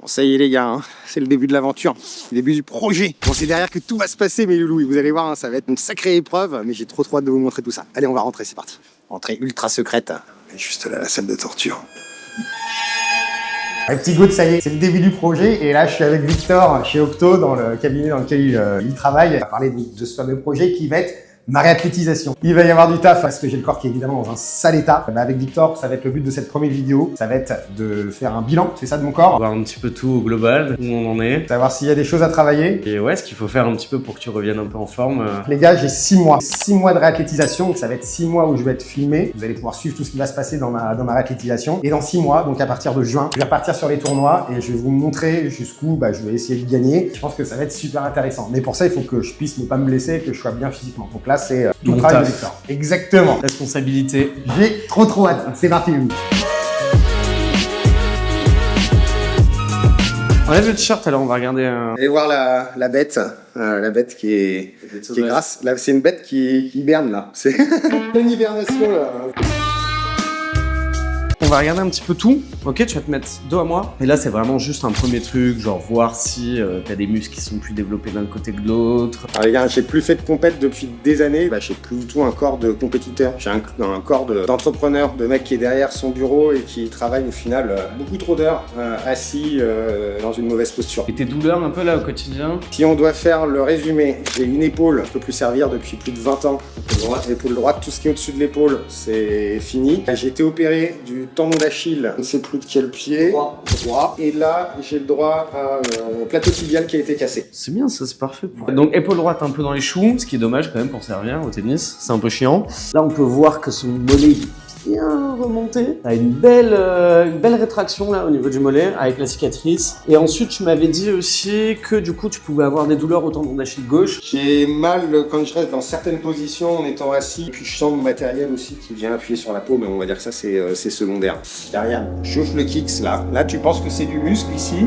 Ça y est les gars, hein. C'est le début de l'aventure, le début du projet. Bon, c'est derrière que tout va se passer mes loulous, vous allez voir, hein, ça va être une sacrée épreuve, mais j'ai trop hâte de vous montrer tout ça. Allez, on va rentrer, c'est parti. Entrée ultra secrète. Et juste là, la salle de torture. Un petit good, ça y est, c'est le début du projet et là je suis avec Victor chez Octo dans le cabinet dans lequel il travaille. On va parler de ce fameux projet qui va être ma réathlétisation. Il va y avoir du taf parce que j'ai le corps qui est évidemment dans un sale état. Avec Victor, ça va être le but de cette première vidéo. Ça va être de faire un bilan, c'est ça, de mon corps. Voir un petit peu tout au global, où on en est. Savoir s'il y a des choses à travailler. Et ouais, ce qu'il faut faire un petit peu pour que tu reviennes un peu en forme. Les gars, j'ai 6 mois. 6 mois de réathlétisation, donc ça va être 6 mois où je vais être filmé. Vous allez pouvoir suivre tout ce qui va se passer dans ma réathlétisation. Et dans 6 mois, donc à partir de juin, je vais repartir sur les tournois et je vais vous montrer jusqu'où je vais essayer de gagner. Je pense que ça va être super intéressant. Mais pour ça, il faut que je puisse ne pas me blesser, que je sois bien physiquement. Donc là, c'est tout le travail de Victor. Exactement. Responsabilité. J'ai trop hâte. C'est parti. Enlève le t-shirt, alors on va regarder Allez voir la bête. La bête qui est grasse. Là, c'est une bête qui hiberne là. C'est une hibernation là. On va regarder un petit peu tout. Ok, tu vas te mettre dos à moi. Et là, c'est vraiment juste un premier truc, genre voir si t'as des muscles qui sont plus développés d'un côté que de l'autre. Alors les gars, j'ai plus fait de compète depuis des années. J'ai plus du tout un corps de compétiteur. J'ai un corps d'entrepreneur, de mec qui est derrière son bureau et qui travaille au final beaucoup trop d'heures assis dans une mauvaise posture. Et tes douleurs un peu là au quotidien? Si on doit faire le résumé, j'ai une épaule, je peux plus servir depuis plus de 20 ans. L'épaule droite, tout ce qui est au-dessus de l'épaule, c'est fini. J'ai été opéré du tendon d'Achille, je ne sais plus de quel pied. Droit. Et là, j'ai le droit à un plateau tibial qui a été cassé. C'est bien, ça, c'est parfait. Donc, épaule droite un peu dans les choux, ce qui est dommage quand même pour servir au tennis. C'est un peu chiant. Là, on peut voir que son mollet est bien remonté. T'as une belle rétraction là au niveau du mollet avec la cicatrice. Et ensuite, tu m'avais dit aussi que du coup, tu pouvais avoir des douleurs au tendon d'Achille gauche. J'ai mal quand je reste dans certaines positions en étant assis. Puis je sens mon matériel aussi qui vient appuyer sur la peau, mais on va dire que ça c'est secondaire. Derrière, j'ouvre le kicks là. Là, tu penses que c'est du muscle ici,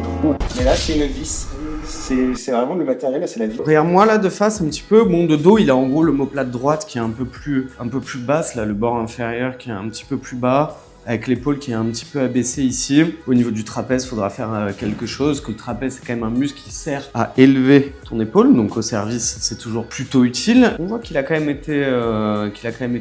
mais là c'est une vis. C'est vraiment le matériel, là c'est la vie. Regarde-moi là de face un petit peu. Bon, de dos, il a en gros l'omoplate droite qui est un peu plus basse, là, le bord inférieur qui est un petit peu plus bas, avec l'épaule qui est un petit peu abaissée ici. Au niveau du trapèze, il faudra faire quelque chose, que le trapèze c'est quand même un muscle qui sert à élever ton épaule, donc au service c'est toujours plutôt utile. On voit qu'il a quand même été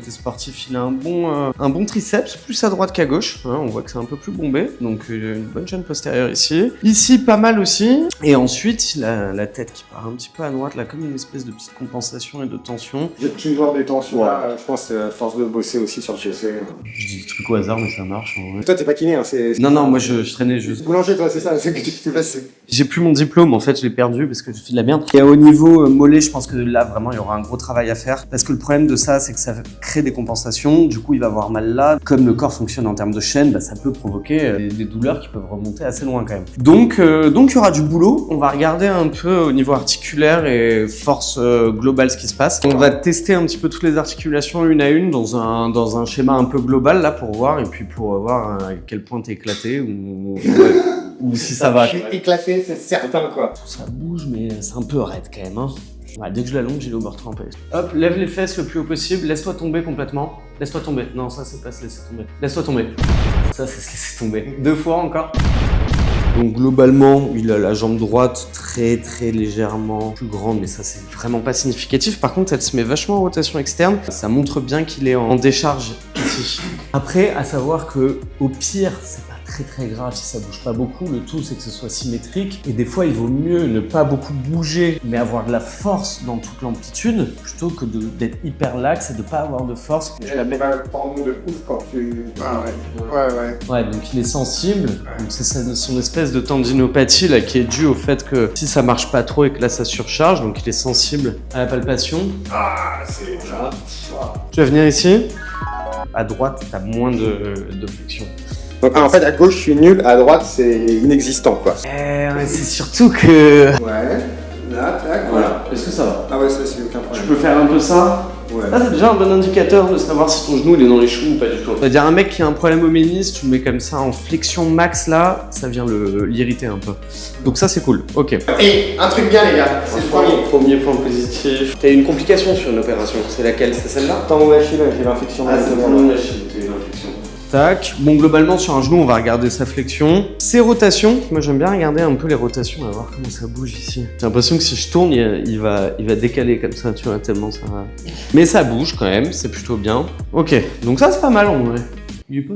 sportif, il a un bon triceps, plus à droite qu'à gauche, hein, on voit que c'est un peu plus bombé, donc une bonne chaîne postérieure ici. Ici pas mal aussi, et ensuite la tête qui part un petit peu à droite, là comme une espèce de petite compensation et de tension. J'ai toujours des tensions, là, je pense à force de bosser aussi sur le fessier. Je dis des trucs au hasard mais ça marche en vrai. Toi t'es pas kiné, hein, Non, moi je traînais juste. Boulanger toi, c'est ça, c'est que tu passes. J'ai plus mon diplôme, en fait je l'ai perdu parce que je fais de la merde. Et au niveau mollet, je pense que là vraiment il y aura un gros travail à faire. Parce que le problème de ça, c'est que ça crée des compensations, du coup il va avoir mal là. Comme le corps fonctionne en termes de chaîne, ça peut provoquer des douleurs qui peuvent remonter assez loin quand même. Donc il y aura du boulot, on va regarder un peu au niveau articulaire et force globale ce qui se passe. On va tester un petit peu toutes les articulations une à une dans un schéma un peu global là pour voir, et puis pour voir à quel point t'es éclaté ou si ça va. Je suis éclaté, c'est certain quoi. Ça bouge mais c'est un peu raide quand même. Hein. Ouais, dès que je l'allonge, j'ai le bord trempé. Hop, lève les fesses le plus haut possible, laisse-toi tomber complètement. Laisse-toi tomber. Non, ça c'est pas se laisser tomber. Laisse-toi tomber. Ça c'est se laisser tomber. 2 fois encore. Donc globalement, il a la jambe droite très légèrement plus grande, mais ça c'est vraiment pas significatif. Par contre, elle se met vachement en rotation externe. Ça montre bien qu'il est en décharge ici. Après, à savoir que au pire, c'est pas très grave si ça bouge pas beaucoup. Le tout c'est que ce soit symétrique. Et des fois, il vaut mieux ne pas beaucoup bouger, mais avoir de la force dans toute l'amplitude, plutôt que d'être hyper lax et de pas avoir de force. Je la mets pas le tendon de ouf quand tu. Ah ouais. Ouais, donc il est sensible. Donc c'est son espèce de tendinopathie là qui est due au fait que si ça marche pas trop et que là ça surcharge, donc il est sensible à la palpation. Ah, c'est ça. Tu vas venir ici. À droite, t'as moins de flexion. Donc en fait à gauche je suis nul, à droite c'est inexistant quoi. C'est surtout que... Ouais, là, tac, voilà. Est-ce que ça va? Ah ouais, ça c'est aucun problème. Tu peux faire un peu ça? Ouais. Là, c'est déjà un bon indicateur de savoir si ton genou il est dans les choux ou pas du tout. C'est-à-dire un mec qui a un problème au ménis, tu le mets comme ça en flexion max là, ça vient l'irriter un peu. Donc ça c'est cool, ok. Et un truc bien les gars, c'est le premier. Premier point positif. T'as eu une complication sur une opération, c'est laquelle? C'est celle-là? Tendon d'Achille, j'ai l'infection. Ah, c'est le tendon d'Achille, t'as eu une infection. Tac. Bon, globalement, sur un genou, on va regarder sa flexion. Ses rotations. Moi, j'aime bien regarder un peu les rotations. On va voir comment ça bouge ici. J'ai l'impression que si je tourne, il va décaler comme ça, tu vois, tellement ça va. Mais ça bouge quand même, c'est plutôt bien. Ok, donc ça, c'est pas mal en vrai. Il est pas...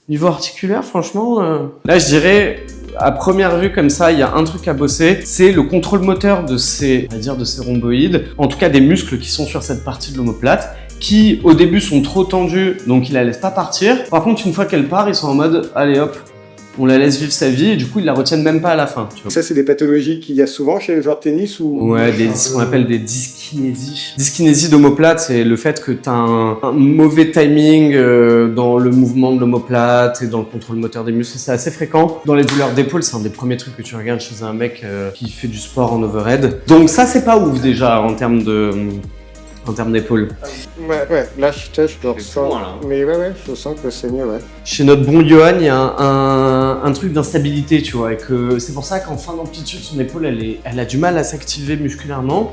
Niveau articulaire, franchement... Là, je dirais... À première vue, comme ça, il y a un truc à bosser, c'est le contrôle moteur de ces, on va dire, de ces rhomboïdes, en tout cas des muscles qui sont sur cette partie de l'omoplate, qui au début sont trop tendus, donc ils la laissent pas partir. Par contre, une fois qu'elle part, ils sont en mode, allez hop, on la laisse vivre sa vie, et du coup, ils la retiennent même pas à la fin. Tu vois. Ça, c'est des pathologies qu'il y a souvent chez les joueurs de tennis ou... Ouais, ce qu'on appelle des dyskinésies. Dyskinésie d'omoplate, c'est le fait que tu as un mauvais timing dans le mouvement de l'omoplate et dans le contrôle moteur des muscles. C'est assez fréquent. Dans les douleurs d'épaule, c'est un des premiers trucs que tu regardes chez un mec qui fait du sport en overhead. Donc ça, c'est pas ouf déjà en termes d'épaule. Ouais, là, je le ressens. Voilà. Mais ouais, je sens que c'est mieux, ouais. Chez notre bon Johan, il y a un truc d'instabilité, tu vois, et que c'est pour ça qu'en fin d'amplitude, son épaule, elle a du mal à s'activer musculairement.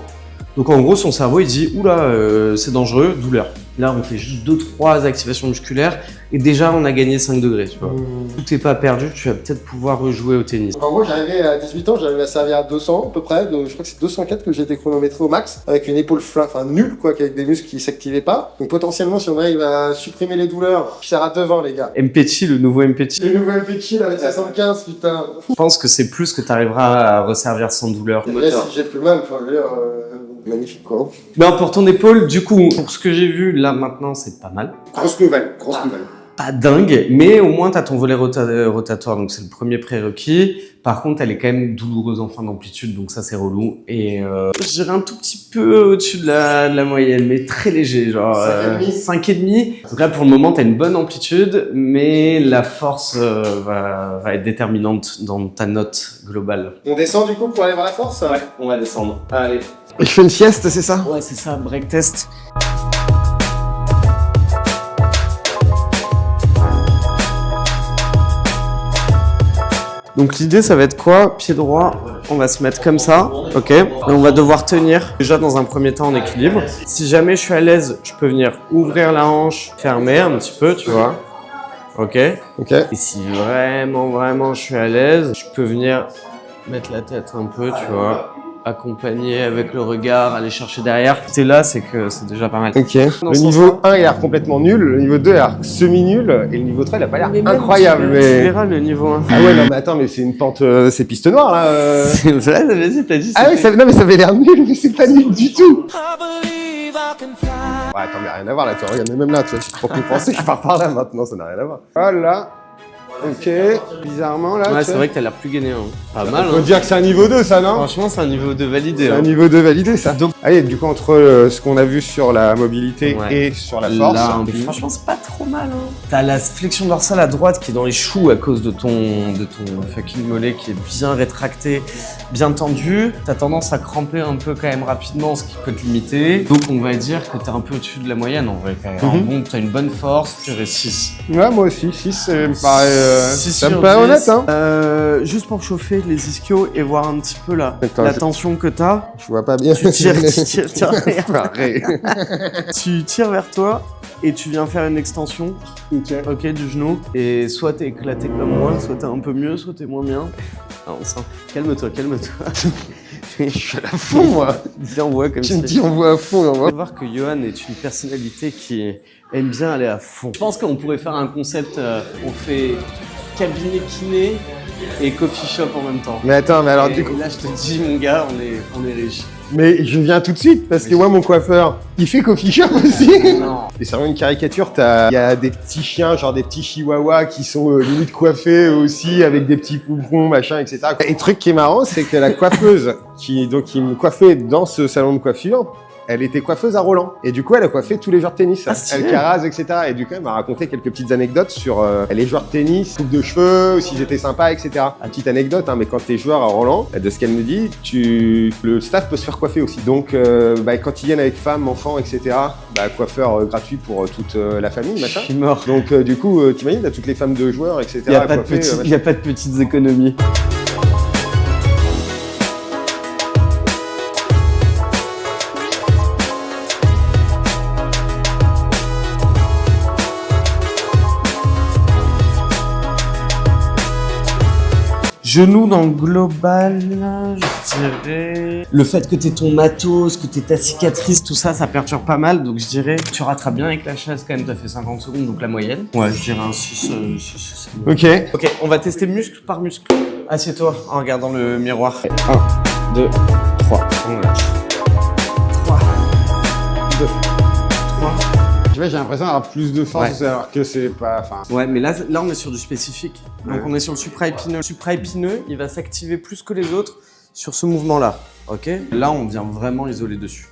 Donc en gros, son cerveau, il dit « Oula, c'est dangereux, douleur ». Là, on fait juste 2-3 activations musculaires et déjà, on a gagné 5 degrés, tu vois. Tout n'est pas perdu, tu vas peut-être pouvoir rejouer au tennis. En gros, j'arrivais à 18 ans, j'arrivais à servir à 200 à peu près, donc je crois que c'est 204 que j'ai été chronométré au max, avec une épaule nulle, quoi, avec des muscles qui s'activaient pas. Donc potentiellement, si on arrive à supprimer les douleurs, je sers à devant, les gars. Mpetty, le nouveau Mpetty. Le nouveau Mpetty, là, avec 75, putain. Je pense que c'est plus que tu arriveras à resservir sans douleur. Et si j'ai plus mal, enfin, je veux dire, magnifique, quoi. Ben, pour ton épaule, du coup, pour ce que j'ai vu, là, maintenant, c'est pas mal. Grosse nouvelle. Pas dingue, mais au moins, tu as ton volet rotatoire, donc c'est le premier prérequis. Par contre, elle est quand même douloureuse en fin d'amplitude, donc ça, c'est relou. Et je dirais un tout petit peu au-dessus de la moyenne, mais très léger, genre 5,5. Donc là, pour le moment, tu as une bonne amplitude, mais la force va être déterminante dans ta note globale. On descend du coup pour aller voir la force? Ouais, on va descendre. Allez. Et je fais une sieste, c'est ça? Ouais, c'est ça, break test. Donc l'idée, ça va être quoi? Pied droit, on va se mettre comme ça, ok? Et on va devoir tenir déjà dans un premier temps en équilibre. Si jamais je suis à l'aise, je peux venir ouvrir la hanche, fermer un petit peu, tu vois? Ok? Ok. Et si vraiment je suis à l'aise, je peux venir mettre la tête un peu, tu vois? Accompagner avec le regard, aller chercher derrière. Si t'es là, c'est que c'est déjà pas mal. Ok. Le niveau 1, il a l'air complètement nul, le niveau 2, il a l'air semi-nul, et le niveau 3, il a pas l'air incroyable, Tu mais... verras le niveau 1. Ah ouais, non, mais attends, mais c'est une pente, c'est piste noire, là. C'est vrai, vas-y, t'as dit. Ah oui, non, mais ça avait l'air nul, mais c'est pas nul du tout. Ouais, attends, mais rien à voir, là, tu regardes, même là, tu vois, pour compenser, je pars par là, maintenant, ça n'a rien à voir. Voilà. Ok, bizarrement, là, Ouais, tu c'est vois. vrai que t'as l'air plus gainé, hein. Pas mal, On peut hein. dire que c'est un niveau 2, ça, non? Franchement, c'est un niveau 2 validé. C'est hein. un niveau 2 validé, ça. Donc- Allez, du coup, entre ce qu'on a vu sur la mobilité Ouais. et sur la force... Là, franchement, c'est pas trop mal. Hein. T'as la flexion dorsale à droite qui est dans les choux à cause de ton fucking mollet qui est bien rétracté, bien tendu. T'as tendance à cramper un peu quand même rapidement, ce qui peut te limiter. Donc, on va dire que t'es un peu au-dessus de la moyenne en vrai. Quand même. Bon, t'as une bonne force, tu dirais 6. Ouais, moi aussi, 6, me paraît... 6 ça me sur paraît 10. honnête, hein. Juste pour chauffer les ischios et voir un petit peu la Attends, tension que t'as. Je vois pas bien. Tu tires. Pareil. Tu tires vers toi et tu viens faire une extension, Ok. ok, du genou. Et soit t'es éclaté comme moi, soit t'es un peu mieux, soit t'es moins bien. Ah, on sent. Calme-toi. Je suis à fond, moi. Viens, on voit comme Tu me ça. dis, on voit à fond, on On voit. va voir que Johan est une personnalité qui aime bien aller à fond. Je pense qu'on pourrait faire un concept, on fait cabinet kiné et coffee shop en même temps. Mais attends, mais alors Et du coup... là, je te dis, mon gars, on est riche. Mais je viens tout de suite, parce que moi, mon coiffeur, il fait coffee shop aussi. Non. Et c'est vraiment une caricature, il y a des petits chiens, genre des petits chihuahuas qui sont limite coiffés aussi, avec des petits poupons, machin, etc. Et le truc qui est marrant, c'est que la coiffeuse qui me coiffait dans ce salon de coiffure, elle était coiffeuse à Roland. Et du coup, elle a coiffé tous les joueurs de tennis. Ah, stylé. Elle carase, etc. Et du coup, elle m'a raconté quelques petites anecdotes sur les joueurs de tennis, coupe de cheveux, s'ils étaient sympas, etc. Petite anecdote, hein, mais quand t'es joueur à Roland, de ce qu'elle me dit, le staff peut se faire coiffer aussi. Donc, quand ils viennent avec femmes, enfants, etc., coiffeur gratuit pour toute la famille, machin. Je suis mort. Donc, du coup, t'imagines, t'as toutes les femmes de joueurs, etc. Il n'y a, pas de coiffées, petits- machin. y a pas de petites économies. Genoux dans le global, je dirais... Le fait que t'aies ton matos, que t'aies ta cicatrice, tout ça, ça perturbe pas mal. Donc je dirais que tu rattrapes bien avec la chaise quand même, t'as fait 50 secondes, donc la moyenne. Ouais, je dirais un 6. Ok. Ok, on va tester muscle par muscle. Assieds-toi en regardant le miroir. 1, 2, 3. On lâche. 3, 2, 3. Tu vois, j'ai l'impression d'avoir plus de force alors que c'est pas... Ouais, mais là, on est sur du spécifique. Donc on est sur le supraépineux. Le supraépineux, il va s'activer plus que les autres sur ce mouvement-là. Ok ? Là, on vient vraiment isoler dessus.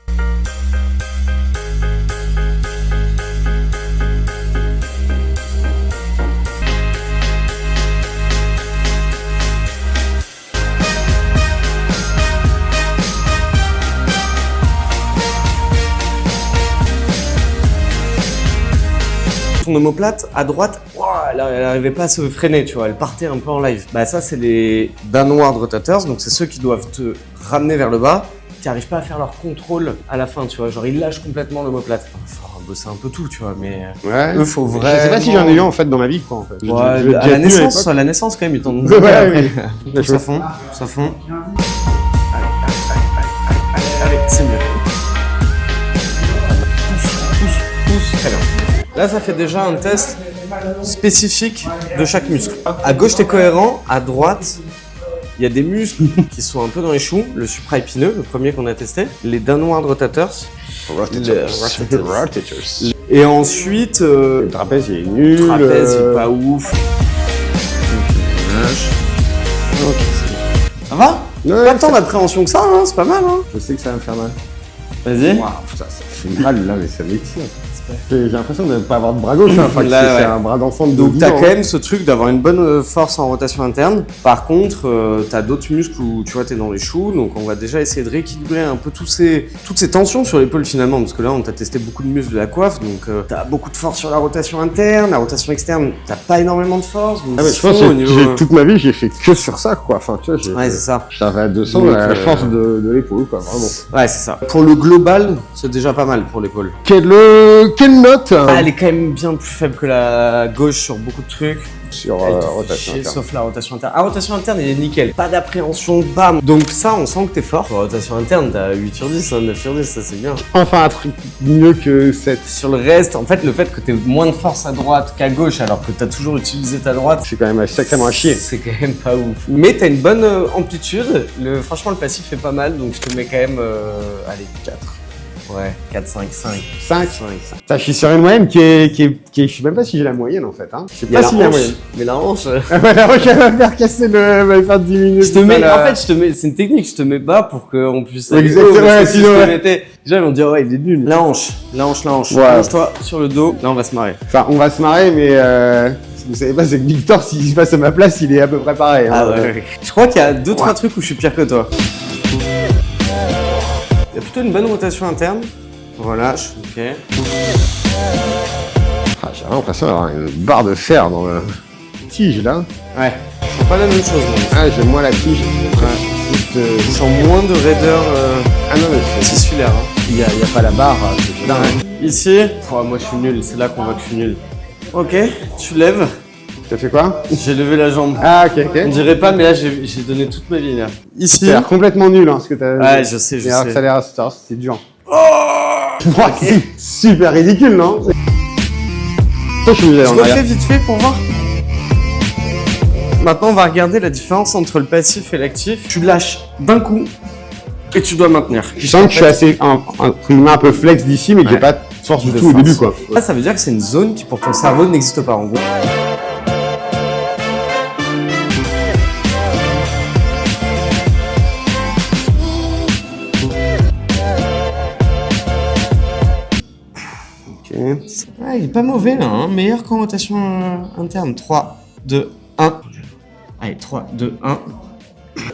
Ton omoplate à droite, elle n'arrivait pas à se freiner, tu vois, elle partait un peu en live. Bah ça, c'est les downward rotators, donc c'est ceux qui doivent te ramener vers le bas, qui n'arrivent pas à faire leur contrôle à la fin, tu vois, genre ils lâchent complètement l'omoplate. Faut bosser un peu tout, tu vois, mais eux, faut vraiment... Je sais pas si j'en ai eu en fait dans ma vie, quoi, en fait. Ouais, à la naissance quand même, ils t'en donnent après. Ça fond, ça fond. Allez, c'est mieux. Pousse, très bien. Là, ça fait déjà un test spécifique de chaque muscle. À gauche, t'es cohérent. À droite, il y a des muscles qui sont un peu dans les choux. Le supraépineux, le premier qu'on a testé. Les downward rotators. Et ensuite... le trapèze, il est nul. Le trapèze, il est pas ouf. Ok, ça va? Pas tant d'appréhension que ça, hein, c'est pas mal. Hein. Je sais que ça va me faire mal. Vas-y. Wow, putain, ça fait mal là, mais ça m'excite. J'ai l'impression de ne pas avoir de bras gauche, hein. Enfin, c'est un bras d'enfant de 12 ans. Donc t'as quand même ce truc d'avoir une bonne force en rotation interne. Par contre, t'as d'autres muscles où tu vois t'es dans les choux, donc on va déjà essayer de rééquilibrer un peu toutes ces tensions sur l'épaule finalement, parce que là on t'a testé beaucoup de muscles de la coiffe, donc t'as beaucoup de force sur la rotation interne, la rotation externe, t'as pas énormément de force. Donc je pense que toute ma vie j'ai fait que sur ça, quoi. Enfin, tu vois, ouais, c'est ça. J'avais à 200 donc, la force de l'épaule, quoi, vraiment. Ouais, c'est ça. Pour le global, c'est déjà pas mal pour l'épaule. Quelle note? Elle est quand même bien plus faible que la gauche sur beaucoup de trucs. Sur rotation interne. Sauf la rotation interne. La rotation interne, elle est nickel. Pas d'appréhension, bam. Donc ça, on sent que t'es fort. La rotation interne, t'as 8 sur 10, hein, 9 sur 10, ça c'est bien. Enfin, un truc mieux que 7. Sur le reste, en fait, le fait que t'aies moins de force à droite qu'à gauche, alors que t'as toujours utilisé ta droite, c'est quand même sacrément à chier. C'est quand même pas ouf. Mais t'as une bonne amplitude. Franchement, le passif est pas mal, donc je te mets quand même, allez, 4. Ouais, 4, 5, 5. 5. Ça, je suis sur une moyenne qui est... Je sais même pas si j'ai la moyenne en fait. Hein. Je sais pas si j'ai la moyenne. Mais la hanche... la hanche, elle va me faire casser le... va me faire diminuer. En fait, c'est une technique, je te mets bas pour qu'on puisse... Exactement, si je te mettais... Déjà, ils vont dire, ouais, il est nul. La hanche. Ouais. Hanche-toi sur le dos. Là, on va se marrer. Enfin, on va se marrer, mais... Vous savez pas, c'est que Victor, s'il se passe à ma place, il est à peu près pareil. Hein. Ah ouais. Je crois qu'il y a 2-3 trucs où je suis pire que toi. Il y a plutôt une bonne rotation interne. Relâche, ok. Ah, j'ai l'impression d'avoir une barre de fer dans le tige là. Ouais, c'est pas la même chose. Moi. Ah, j'aime moins la tige. Je sens moins de raideur tissulaire. Hein. Il y a pas la barre. Ici, moi je suis nul, c'est là qu'on voit que je suis nul. Ok, tu lèves. T'as fait quoi? J'ai levé la jambe. Ah, ok. On dirait pas, mais là j'ai donné toute ma vie là. Ici. Ça a l'air complètement nul, hein, ce que t'as. Ouais, je sais. Ça a l'air, c'est dur. C'est super ridicule, non? Je refais vite fait pour voir. Maintenant, on va regarder la différence entre le passif et l'actif. Tu lâches d'un coup et tu dois maintenir. Je sens que je suis assez un peu flex d'ici, mais que j'ai pas de force du tout au début, quoi. Ça veut dire que c'est une zone qui pour ton cerveau n'existe pas en gros. Ah, il est pas mauvais là, hein. Meilleure qu'en rotation interne. 3, 2, 1. Allez, 3, 2, 1.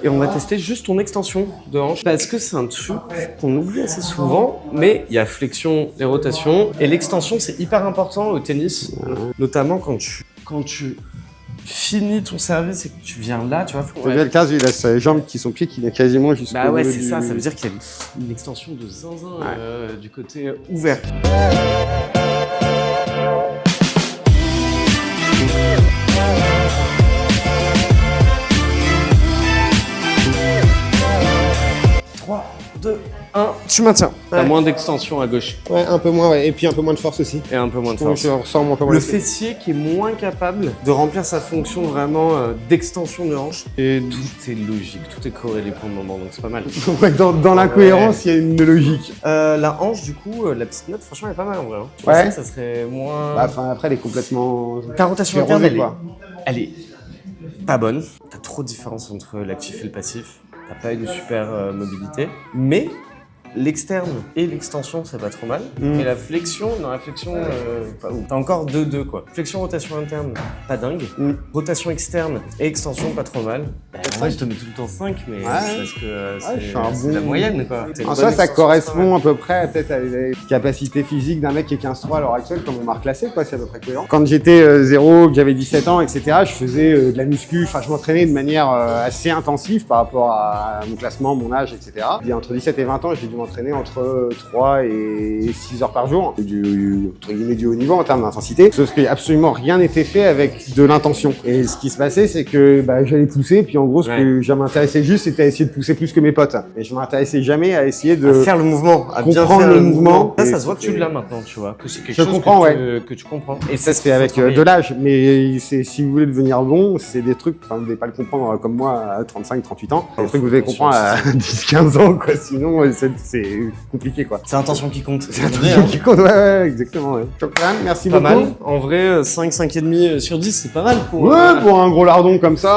Et on va tester juste ton extension de hanche parce que c'est un truc qu'on oublie assez souvent, mais il y a flexion et rotation. Et l'extension, c'est hyper important au tennis, notamment quand tu finis ton service et que tu viens là, tu vois. Le 15, il a ses jambes qui sont pieds, qui est quasiment jusqu'au Bah ouais, c'est ça, ça veut dire qu'il y a une extension de zinzin du côté ouvert. 2, 1, tu maintiens. T'as moins d'extension à gauche. Ouais, un peu moins, ouais. Et puis un peu moins de force aussi. Et un peu moins de force. Je ressens un peu moins Le fessier qui est moins capable de remplir sa fonction vraiment d'extension de hanche. Et tout est logique, tout est corrélé pour le moment, donc c'est pas mal. Ouais, dans l'incohérence, il y a une logique. La hanche, du coup, la petite note, franchement, elle est pas mal en vrai. Hein. Tu Ouais. pensais que ça serait moins... Bah, enfin, après, elle est complètement... Ta rotation sclérosée, interne, elle est pas bonne. T'as trop de différence entre l'actif et le passif. T'as pas eu de super mobilité. Mais l'externe et l'extension, c'est pas trop mal. Et la flexion, pas ouf. T'as encore 2-2 quoi. Flexion, rotation interne, pas dingue. Rotation externe et extension, pas trop mal. En vrai, je te mets tout le temps 5, mais c'est parce que je suis un c'est bon... la moyenne quoi. En soi, ça correspond à peu près peut-être à les capacités physiques d'un mec qui est 15-3 à l'heure actuelle, comme on m'a reclassé, quoi, c'est à peu près cohérent. Quand j'étais 0, que j'avais 17 ans, etc., je faisais de la muscu, enfin je m'entraînais de manière assez intensive par rapport à mon classement, mon âge, etc. Et entre 17 et 20 ans, j'ai dû m'entraîner entre 3 et 6 heures par jour, entre guillemets du haut niveau en termes d'intensité, sauf que absolument rien n'était fait avec de l'intention. Et ce qui se passait, c'est que j'allais pousser, puis en gros, ce que je m'intéressais juste, c'était à essayer de pousser plus que mes potes. Et je m'intéressais jamais à essayer de faire le mouvement, à bien comprendre faire le mouvement. Ça se voit que tu l'as maintenant, tu vois, que c'est quelque Je chose comprends, que tu comprends. Et ça se fait avec de l'âge, mais si vous voulez devenir bon, c'est des trucs, enfin, vous n'allez pas le comprendre comme moi à 35-38 ans, des trucs que vous allez comprendre à 10-15 ans, quoi, sinon c'est compliqué, quoi. C'est l'intention qui compte. C'est l'intention qui compte, ouais, exactement, ouais. Chokran, merci pas beaucoup. Mal. En vrai, 5,5 sur 10, c'est pas mal pour... Ouais, pour un gros lardon comme ça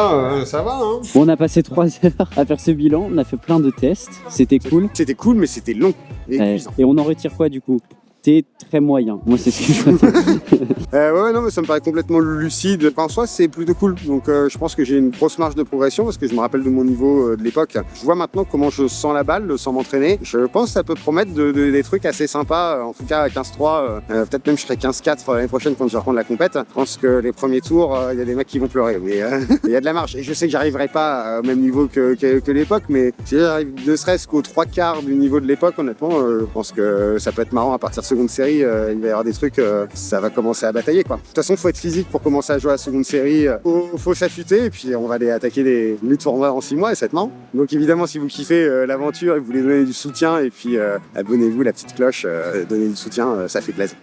va, hein. Bon, on a passé 3 heures à faire ce bilan, on a fait plein de tests, c'était cool. C'était cool, mais c'était long et épuisant. Et on en retire quoi du coup? T'es très moyen, moi c'est ce que je veux dire. Ouais, non, mais ça me paraît complètement lucide. En soi, c'est plutôt cool. Donc, je pense que j'ai une grosse marge de progression parce que je me rappelle de mon niveau de l'époque. Je vois maintenant comment je sens la balle sans m'entraîner. Je pense que ça peut promettre des trucs assez sympas. En tout cas, à 15-3, peut-être même je serai 15-4 l'année prochaine quand je vais reprendre la compète. Je pense que les premiers tours, il y a des mecs qui vont pleurer. Mais il y a de la marge. Et je sais que j'arriverai pas au même niveau que l'époque, mais si j'arrive ne serait-ce qu'aux 3/4 du niveau de l'époque, honnêtement, je pense que ça peut être marrant à partir de seconde série. Il va y avoir des trucs, ça va commencer à batailler, quoi. De toute façon, faut être physique pour commencer à jouer à la seconde série. Faut s'affûter et puis on va aller attaquer les tournois en 6 mois et 7 mois. Donc évidemment, si vous kiffez l'aventure et que vous voulez donner du soutien et puis abonnez-vous, la petite cloche, donnez du soutien, ça fait plaisir.